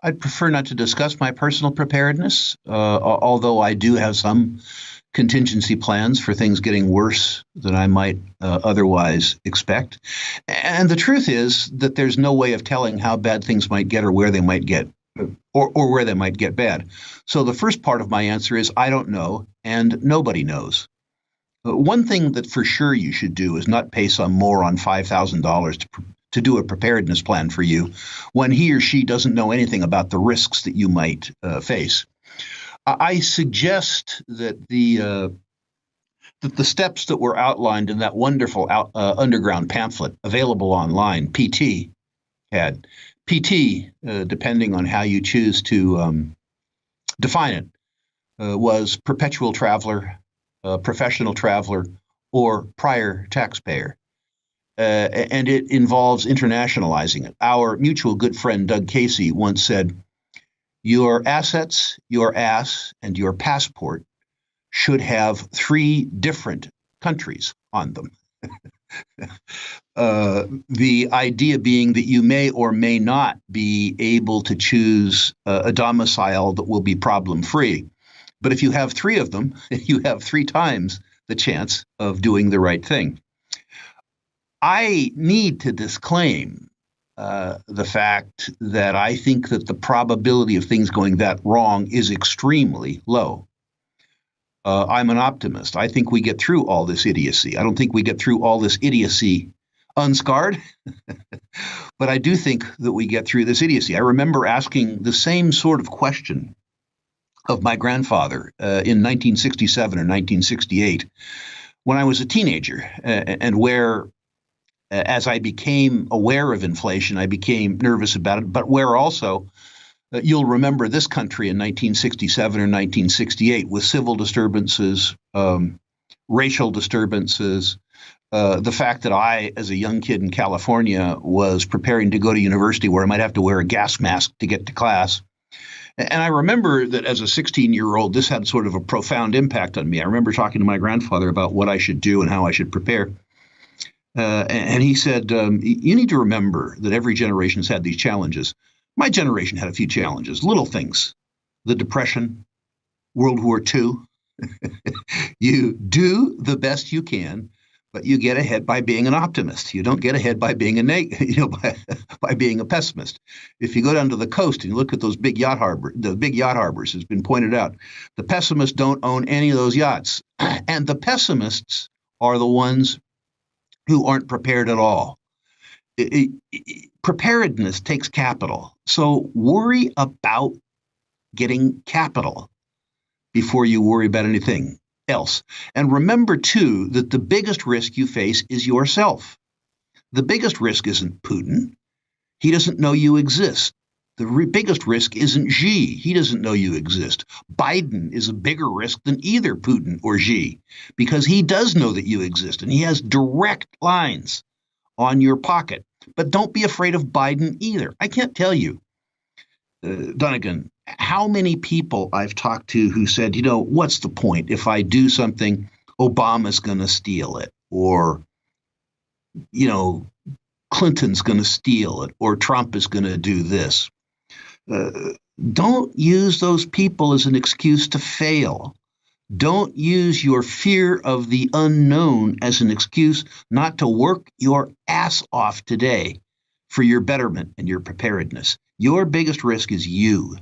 I'd prefer not to discuss my personal preparedness, although I do have some contingency plans for things getting worse than I might otherwise expect. And the truth is that there's no way of telling how bad things might get or where they might get. Or where they might get bad. So the first part of my answer is I don't know, and nobody knows. One thing that for sure you should do is not pay some more on $5,000 to do a preparedness plan for you when he or she doesn't know anything about the risks that you might face. I suggest that the steps that were outlined in that wonderful underground pamphlet available online, PT had. PT, depending on how you choose to define it, was perpetual traveler, professional traveler, or prior taxpayer. And it involves internationalizing it. Our mutual good friend Doug Casey once said, your assets, your ass, and your passport should have three different countries on them. The idea being that you may or may not be able to choose a domicile that will be problem free. But if you have three of them, you have three times the chance of doing the right thing. I need to disclaim the fact that I think that the probability of things going that wrong is extremely low. I'm an optimist. I think we get through all this idiocy. I don't think we get through all this idiocy unscarred, but I do think that we get through this idiocy. I remember asking the same sort of question of my grandfather in 1967 or 1968 when I was a teenager, and where, as I became aware of inflation, I became nervous about it, but where also you'll remember this country in 1967 or 1968 with civil disturbances, racial disturbances, the fact that I, as a young kid in California, was preparing to go to university where I might have to wear a gas mask to get to class. And I remember that as a 16-year-old, this had sort of a profound impact on me. I remember talking to my grandfather about what I should do and how I should prepare. And he said, you need to remember that every generation's had these challenges. My generation had a few challenges, little things, the Depression, World War II. You do the best you can, but you get ahead by being an optimist. You don't get ahead by being by being a pessimist. If you go down to the coast and you look at those big yacht harbors, has been pointed out, the pessimists don't own any of those yachts, and the pessimists are the ones who aren't prepared at all. Preparedness takes capital. So worry about getting capital before you worry about anything else. And remember, too, that the biggest risk you face is yourself. The biggest risk isn't Putin. He doesn't know you exist. The biggest risk isn't Xi. He doesn't know you exist. Biden is a bigger risk than either Putin or Xi because he does know that you exist and he has direct lines on your pocket. But don't be afraid of Biden either. I can't tell you, Dunnigan, how many people I've talked to who said, what's the point? If I do something, Obama's going to steal it, or, Clinton's going to steal it, or Trump is going to do this. Don't use those people as an excuse to fail. Don't use your fear of the unknown as an excuse not to work your ass off today for your betterment and your preparedness. Your biggest risk is you.